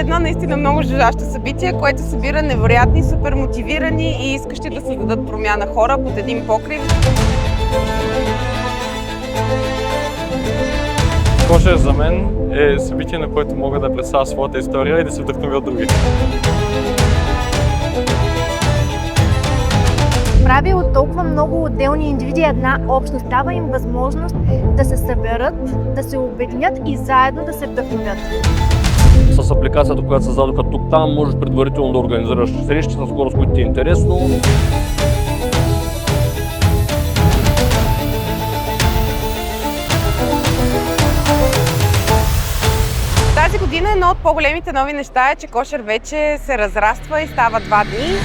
едно наистина много жужащо събитие, което събира невероятни, супер мотивирани и искащи да създадат промяна хора под един покрив. Кошер за мен е събитие, на което мога да представя своята история и да се вдъхновя от други. Прави от толкова много отделни индивиди една общност, дава им възможност да се съберат, да се обединят и заедно да се вдъхновят. С апликацията, която създадоха тук-там, можеш предварително да организираш срещи с хора, с които ти е интересно. Тази година едно от по-големите нови неща е, че Кошер вече се разраства и става 2 дни.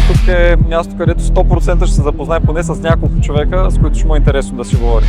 Тук е място, където 100% ще се запознае поне с няколко човека, с които ще му е интересно да си говори.